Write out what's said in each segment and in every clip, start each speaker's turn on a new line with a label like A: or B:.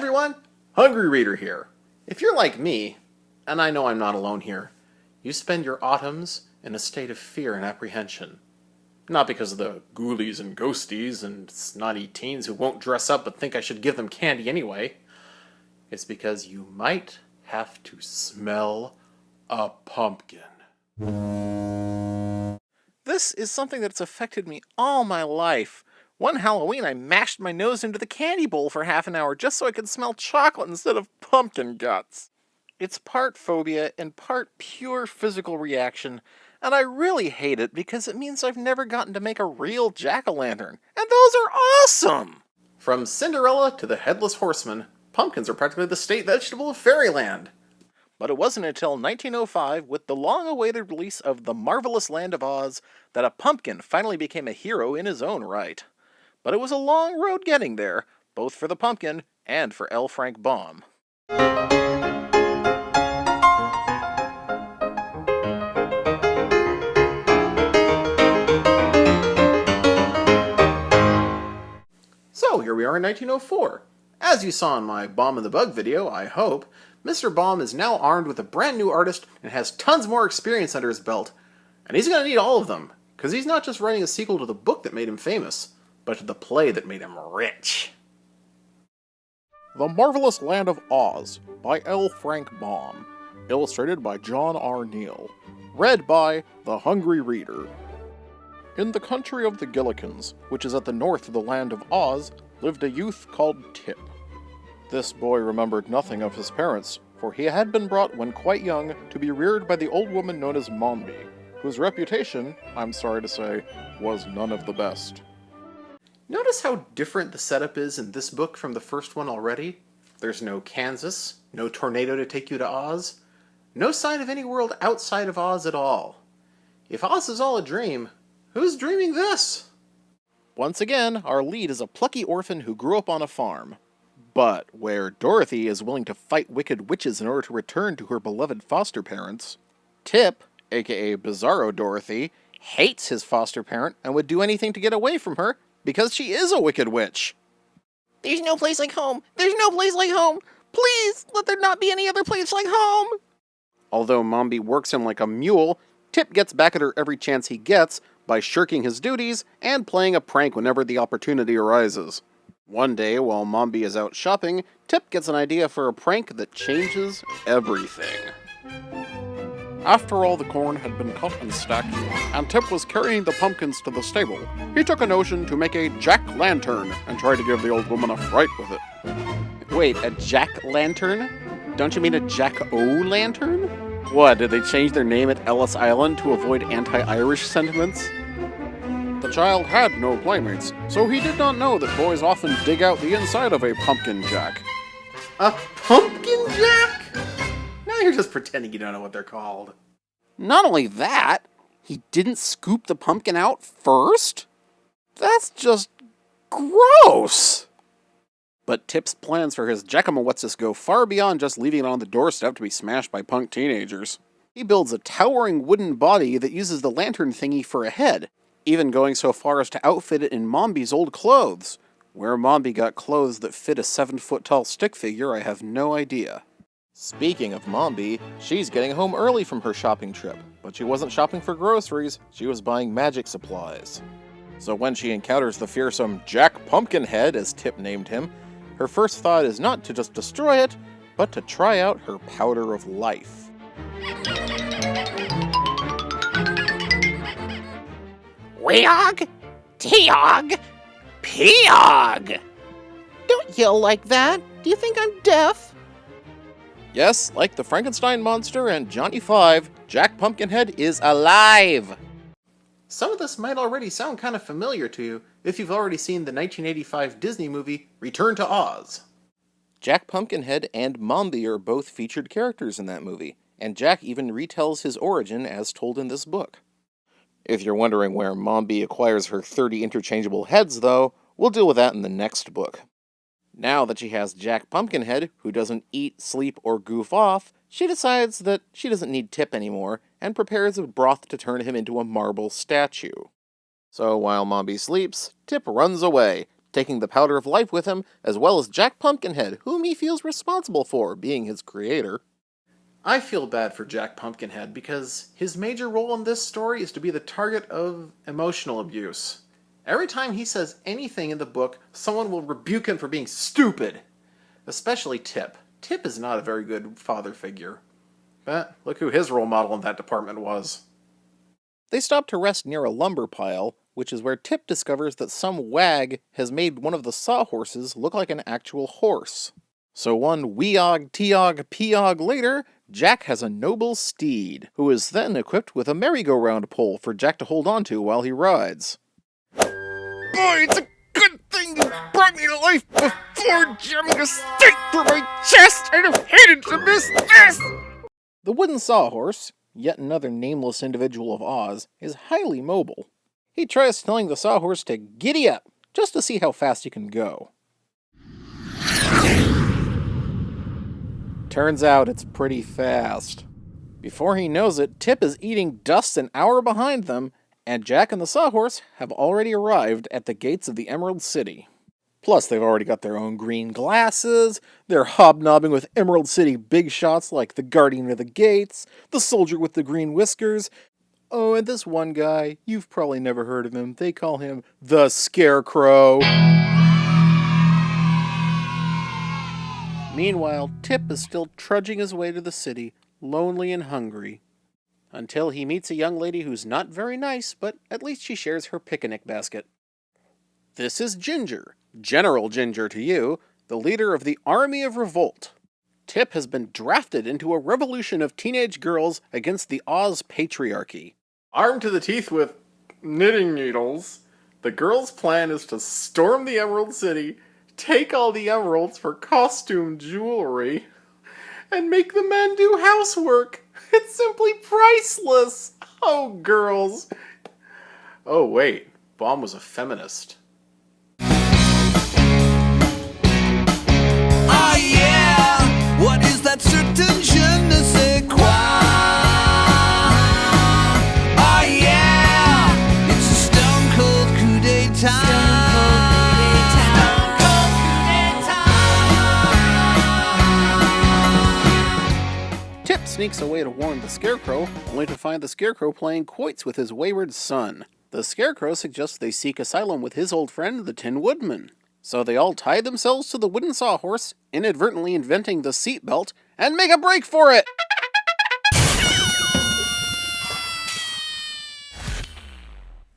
A: everyone, Hungry Reader here. If you're like me, and I know I'm not alone here, you spend your autumns in a state of fear and apprehension. Not because of the ghoulies and ghosties and snotty teens who won't dress up but think I should give them candy anyway. It's because you might have to smell a pumpkin. This is something that's affected me all my life. One Halloween, I mashed my nose into the candy bowl for half an hour just so I could smell chocolate instead of pumpkin guts. It's part phobia and part pure physical reaction, and I really hate it because it means I've never gotten to make a real jack-o'-lantern, and those are awesome! From Cinderella to the Headless Horseman, pumpkins are practically the state vegetable of fairyland. But it wasn't until 1905, with the long-awaited release of The Marvelous Land of Oz, that a pumpkin finally became a hero in his own right. But it was a long road getting there, both for the pumpkin and for L. Frank Baum. So here we are in 1904. As you saw in my Baum and the Bug video, I hope, Mr. Baum is now armed with a brand new artist and has tons more experience under his belt. And he's going to need all of them, because he's not just writing a sequel to the book that made him famous, but to the play that made him rich.
B: The Marvelous Land of Oz by L. Frank Baum. Illustrated by John R. Neal. Read by The Hungry Reader. In the country of the Gillikins, which is at the north of the land of Oz, lived a youth called Tip. This boy remembered nothing of his parents, for he had been brought when quite young to be reared by the old woman known as Mombi, whose reputation, I'm sorry to say, was none of the best.
A: Notice how different the setup is in this book from the first one already? There's no Kansas, no tornado to take you to Oz, no sign of any world outside of Oz at all. If Oz is all a dream, who's dreaming this?
B: Once again, our lead is a plucky orphan who grew up on a farm. But where Dorothy is willing to fight wicked witches in order to return to her beloved foster parents, Tip, aka Bizarro Dorothy, hates his foster parent and would do anything to get away from her because she is a wicked witch.
C: There's no place like home! There's no place like home! Please, let there not be any other place like home!
B: Although Mombi works him like a mule, Tip gets back at her every chance he gets by shirking his duties and playing a prank whenever the opportunity arises. One day, while Mombi is out shopping, Tip gets an idea for a prank that changes everything. After all the corn had been cut and stacked, and Tip was carrying the pumpkins to the stable, he took a notion to make a jack-lantern and try to give the old woman a fright with it.
A: Wait, a jack-lantern? Don't you mean a jack-o'-lantern? What, did they change their name at Ellis Island to avoid anti-Irish sentiments?
B: The child had no playmates, so he did not know that boys often dig out the inside of a pumpkin jack.
A: A pumpkin jack? Now you're just pretending you don't know what they're called.
B: Not only that, he didn't scoop the pumpkin out first? That's just gross! But Tip's plans for his Jackamawatsis go far beyond just leaving it on the doorstep to be smashed by punk teenagers. He builds a towering wooden body that uses the lantern thingy for a head, even going so far as to outfit it in Mombi's old clothes. Where Mombi got clothes that fit a 7-foot-tall stick figure, I have no idea. Speaking of Mombi, she's getting home early from her shopping trip, but she wasn't shopping for groceries, she was buying magic supplies. So when she encounters the fearsome Jack Pumpkinhead, as Tip named him, her first thought is not to just destroy it, but to try out her powder of life.
C: Weog! Teog! Peog! Don't yell like that! Do you think I'm deaf?
B: Yes, like the Frankenstein monster and Johnny Five, Jack Pumpkinhead is alive!
A: Some of this might already sound kind of familiar to you if you've already seen the 1985 Disney movie Return to Oz.
B: Jack Pumpkinhead and Mombi are both featured characters in that movie, and Jack even retells his origin as told in this book. If you're wondering where Mombi acquires her 30 interchangeable heads, though, we'll deal with that in the next book. Now that she has Jack Pumpkinhead, who doesn't eat, sleep, or goof off, she decides that she doesn't need Tip anymore, and prepares a broth to turn him into a marble statue. So while Mombi sleeps, Tip runs away, taking the Powder of Life with him, as well as Jack Pumpkinhead, whom he feels responsible for, being his creator.
A: I feel bad for Jack Pumpkinhead because his major role in this story is to be the target of emotional abuse. Every time he says anything in the book, someone will rebuke him for being stupid. Especially Tip. Tip is not a very good father figure. But look who his role model in that department was.
B: They stop to rest near a lumber pile, which is where Tip discovers that some wag has made one of the sawhorses look like an actual horse. So one weog, teog, peog later, Jack has a noble steed, who is then equipped with a merry-go-round pole for Jack to hold onto while he rides.
C: Boy, it's a good thing you brought me to life before jamming a stake through my chest. I'd have hated to miss this!
B: The wooden sawhorse, yet another nameless individual of Oz, is highly mobile. He tries telling the sawhorse to giddy up, just to see how fast he can go. Turns out it's pretty fast. Before he knows it, Tip is eating dust an hour behind them, and Jack and the sawhorse have already arrived at the gates of the Emerald City. Plus, they've already got their own green glasses, they're hobnobbing with Emerald City big shots like the Guardian of the Gates, the soldier with the green whiskers. Oh, and this one guy, you've probably never heard of him, they call him the Scarecrow. Meanwhile, Tip is still trudging his way to the city, lonely and hungry, until he meets a young lady who's not very nice, but at least she shares her picnic basket. This is Ginger, General Ginger to you, the leader of the Army of Revolt. Tip has been drafted into a revolution of teenage girls against the Oz patriarchy.
A: Armed to the teeth with knitting needles, the girls' plan is to storm the Emerald City, take all the emeralds for costume jewelry, and make the men do housework. It's simply priceless. Oh, girls. Oh, wait. Bomb was a feminist.
D: Ah, yeah! What is that certain je ne sais quoi? Ah, yeah! It's a stone cold coup d'etat.
B: Tip sneaks away to warn the Scarecrow, only to find the Scarecrow playing quoits with his wayward son. The Scarecrow suggests they seek asylum with his old friend, the Tin Woodman. So they all tie themselves to the wooden sawhorse, inadvertently inventing the seatbelt, and make a break for it!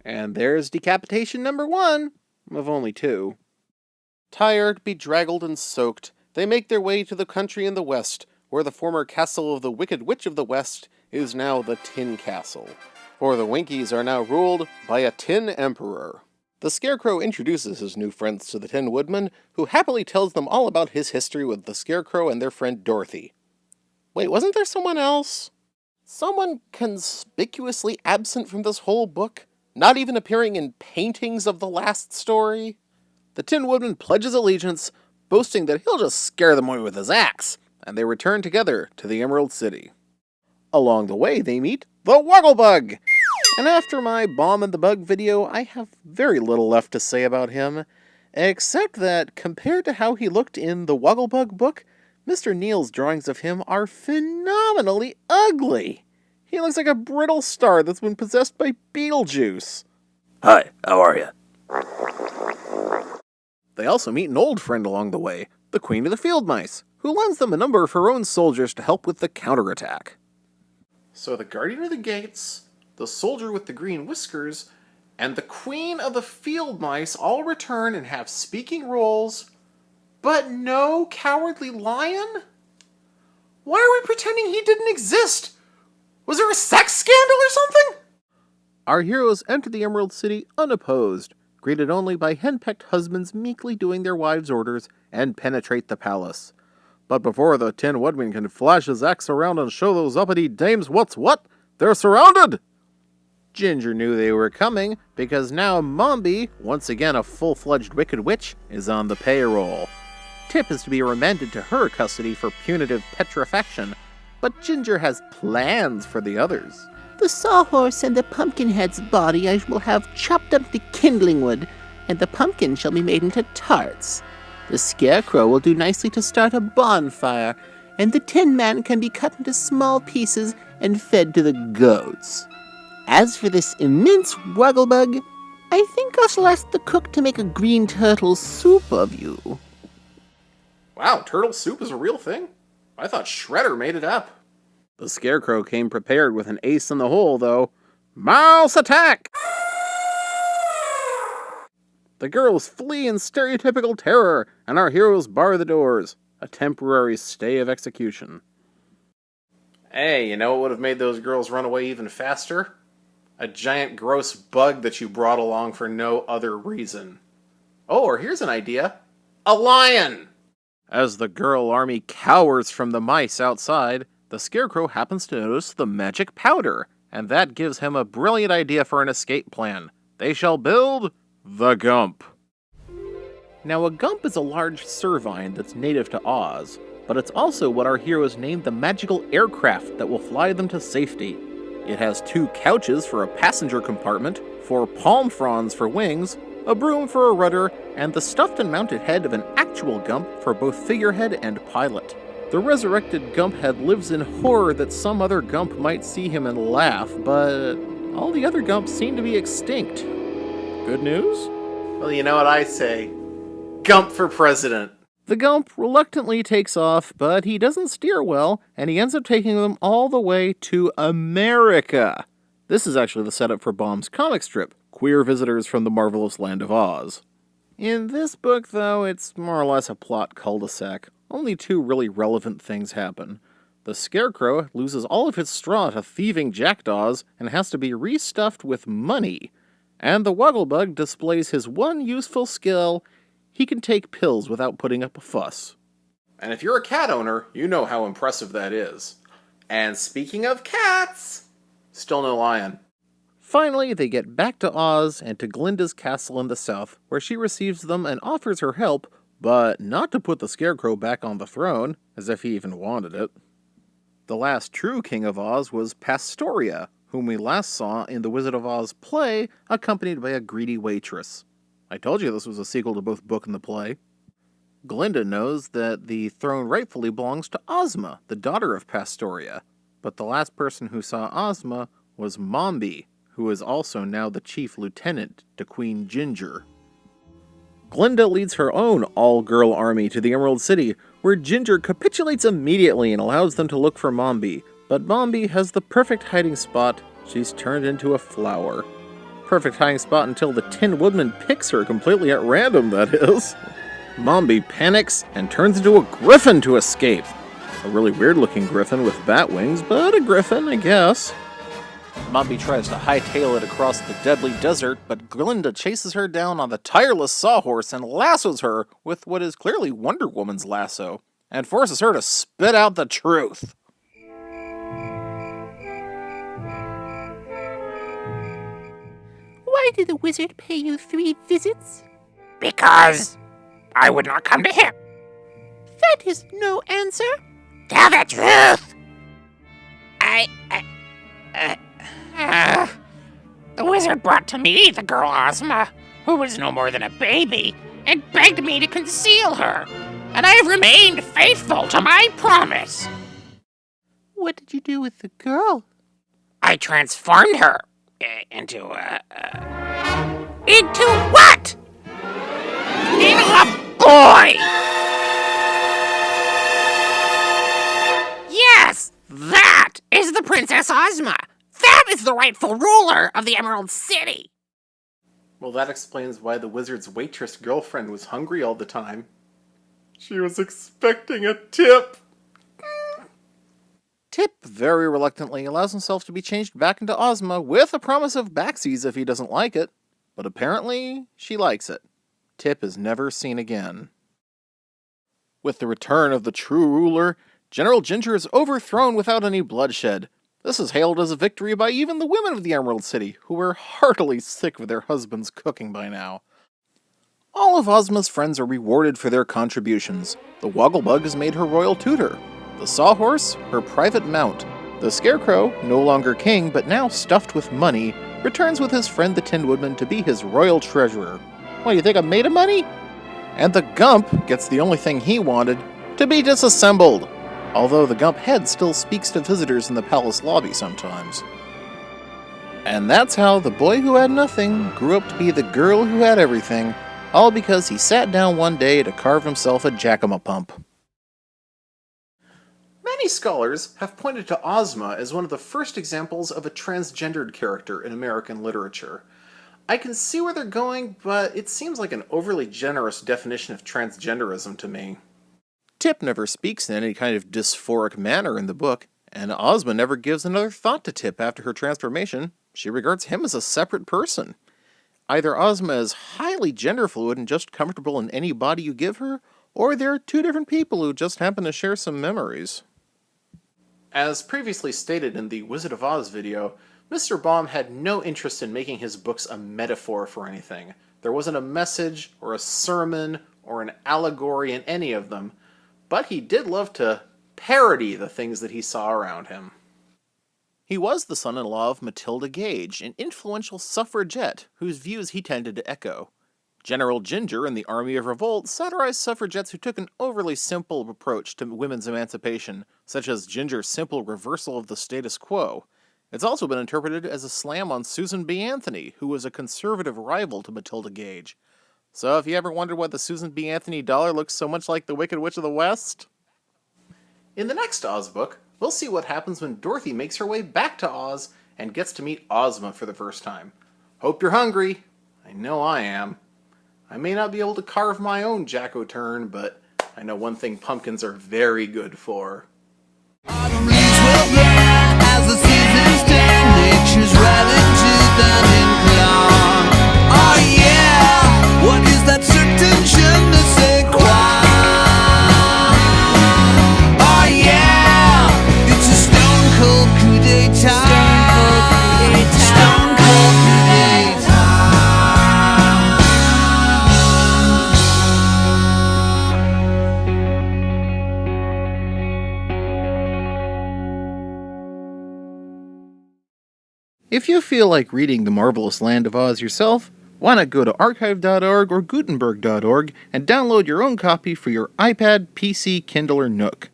B: And there's decapitation number 1, of only 2. Tired, bedraggled, and soaked, they make their way to the country in the west, where the former castle of the Wicked Witch of the West is now the Tin Castle. For the Winkies are now ruled by a Tin Emperor. The Scarecrow introduces his new friends to the Tin Woodman, who happily tells them all about his history with the Scarecrow and their friend Dorothy. Wait, wasn't there someone else? Someone conspicuously absent from this whole book? Not even appearing in paintings of the last story? The Tin Woodman pledges allegiance, boasting that he'll just scare them away with his axe, and they return together to the Emerald City. Along the way, they meet the Wogglebug! And after my Bomb and the Bug video, I have very little left to say about him, except that compared to how he looked in the Wogglebug book, Mr. Neal's drawings of him are phenomenally ugly. He looks like a brittle star that's been possessed by Beetlejuice.
E: Hi, how are you?
B: They also meet an old friend along the way, the Queen of the Field Mice, who lends them a number of her own soldiers to help with the counterattack.
A: So the Guardian of the Gates, the soldier with the green whiskers, and the Queen of the Field Mice all return and have speaking roles, but no Cowardly Lion? Why are we pretending he didn't exist? Was there a sex scandal or something?
B: Our heroes enter the Emerald City unopposed, greeted only by henpecked husbands meekly doing their wives' orders, and penetrate the palace. But before the Tin Woodman can flash his axe around and show those uppity dames what's what, they're surrounded! Ginger knew they were coming, because now Mombi, once again a full-fledged Wicked Witch, is on the payroll. Tip is to be remanded to her custody for punitive petrifaction, but Ginger has plans for the others.
C: The sawhorse and the Pumpkinhead's body I will have chopped up to kindling wood,
B: and the pumpkin shall be made into tarts. The scarecrow will do nicely to start a bonfire, and the Tin Man can be cut into small pieces and fed to the goats. As for this immense wogglebug, I think I shall ask the cook to make a green turtle soup of you.
A: Wow, turtle soup is a real thing? I thought Shredder made it up.
B: The scarecrow came prepared with an ace in the hole, though. Mouse attack! The girls flee in stereotypical terror, and our heroes bar the doors. A temporary stay of execution.
A: Hey, you know what would have made those girls run away even faster? A giant gross bug that you brought along for no other reason. Oh, or here's an idea. A lion!
B: As the girl army cowers from the mice outside, the scarecrow happens to notice the magic powder, and that gives him a brilliant idea for an escape plan. They shall build the Gump. Now, a Gump is a large servine that's native to Oz, but it's also what our heroes named the magical aircraft that will fly them to safety. It has 2 couches for a passenger compartment, 4 palm fronds for wings, a broom for a rudder, and the stuffed and mounted head of an actual Gump for both figurehead and pilot. The resurrected Gumphead lives in horror that some other Gump might see him and laugh, but all the other Gumps seem to be extinct. Good news?
A: Well, you know what I say. Gump for president.
B: The Gump reluctantly takes off, but he doesn't steer well, and he ends up taking them all the way to America. This is actually the setup for Baum's comic strip, Queer Visitors from the Marvelous Land of Oz. In this book, though, it's more or less a plot cul-de-sac. Only 2 really relevant things happen. The Scarecrow loses all of his straw to thieving jackdaws and has to be restuffed with money. And the Wogglebug displays his one useful skill: he can take pills without putting up a fuss.
A: And if you're a cat owner, you know how impressive that is. And speaking of cats, still no lion.
B: Finally, they get back to Oz and to Glinda's castle in the south, where she receives them and offers her help, but not to put the Scarecrow back on the throne, as if he even wanted it. The last true king of Oz was Pastoria, whom we last saw in the Wizard of Oz play, accompanied by a greedy waitress. I told you this was a sequel to both book and the play. Glinda knows that the throne rightfully belongs to Ozma, the daughter of Pastoria, but the last person who saw Ozma was Mombi, who is also now the chief lieutenant to Queen Ginger. Glinda leads her own all-girl army to the Emerald City, where Ginger capitulates immediately and allows them to look for Mombi, but Mombi has the perfect hiding spot. She's turned into a flower. Perfect hiding spot until the Tin Woodman picks her completely at random, that is. Mombi panics and turns into a griffin to escape. A really weird-looking griffin with bat wings, but a griffin, I guess. Mombi tries to hightail it across the deadly desert, but Glinda chases her down on the tireless sawhorse and lassos her with what is clearly Wonder Woman's lasso, and forces her to spit out the truth.
F: Why did the wizard pay you 3 visits?
G: Because I would not come to him.
F: That is no answer.
G: Tell the truth. The wizard brought to me the girl Ozma, who was no more than a baby, and begged me to conceal her. And I have remained faithful to my promise.
F: What did you do with the girl?
G: I transformed her into into what? Into a boy! Yes, that is the Princess Ozma. That is the rightful ruler of the Emerald City.
A: Well, that explains why the wizard's waitress girlfriend was hungry all the time. She was expecting a tip.
B: Tip very reluctantly allows himself to be changed back into Ozma with a promise of backsies if he doesn't like it, but apparently she likes it. Tip is never seen again. With the return of the true ruler, General Ginger is overthrown without any bloodshed. This is hailed as a victory by even the women of the Emerald City, who were heartily sick of their husbands' cooking by now. All of Ozma's friends are rewarded for their contributions. The Wogglebug is made her royal tutor. The Sawhorse, her private mount. The Scarecrow, no longer king but now stuffed with money, returns with his friend the Tin Woodman to be his royal treasurer. What, you think I'm made of money?
A: And the Gump gets the only thing he wanted, to be disassembled. Although the Gump head still speaks to visitors in the palace lobby sometimes. And that's how the boy who had nothing grew up to be the girl who had everything, all because he sat down one day to carve himself a jack-o'-pump. Many scholars have pointed to Ozma as one of the first examples of a transgendered character in American literature. I can see where they're going, but it seems like an overly generous definition of transgenderism to me. Tip never speaks in any kind of dysphoric manner in the book, and Ozma never gives another thought to Tip after her transformation. She regards him as a separate person. Either Ozma is highly gender fluid and just comfortable in any body you give her, or they're two different people who just happen to share some memories. As previously stated in the Wizard of Oz video, Mr. Baum had no interest in making his books a metaphor for anything. There wasn't a message, or a sermon, or an allegory in any of them, but he did love to parody the things that he saw around him. He was the son-in-law of Matilda Gage, an influential suffragette whose views he tended to echo. General Ginger in the Army of Revolt satirized suffragettes who took an overly simple approach to women's emancipation, such as Ginger's simple reversal of the status quo. It's also been interpreted as a slam on Susan B. Anthony, who was a conservative rival to Matilda Gage. So if you ever wondered why the Susan B. Anthony dollar looks so much like the Wicked Witch of the West? In the next Oz book, we'll see what happens when Dorothy makes her way back to Oz and gets to meet Ozma for the first time. Hope you're hungry. I know I am. I may not be able to carve my own jack-o'-turn, but I know one thing pumpkins are very good for.
D: Autumn leaves will burn as the seasons turn. Nature's riding to the incline. Oh yeah, what is that certain je ne sais quoi? Oh yeah, it's a stone cold coup d'etat. Stone cold coup d'etat.
A: If you feel like reading The Marvelous Land of Oz yourself, why not go to archive.org or gutenberg.org and download your own copy for your iPad, PC, Kindle, or Nook.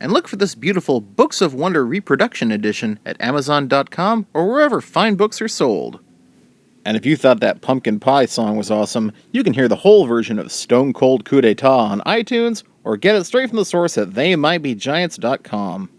A: And look for this beautiful Books of Wonder reproduction edition at Amazon.com or wherever fine books are sold. And if you thought that pumpkin pie song was awesome, you can hear the whole version of Stone Cold Coup d'etat on iTunes or get it straight from the source at TheyMightBeGiants.com.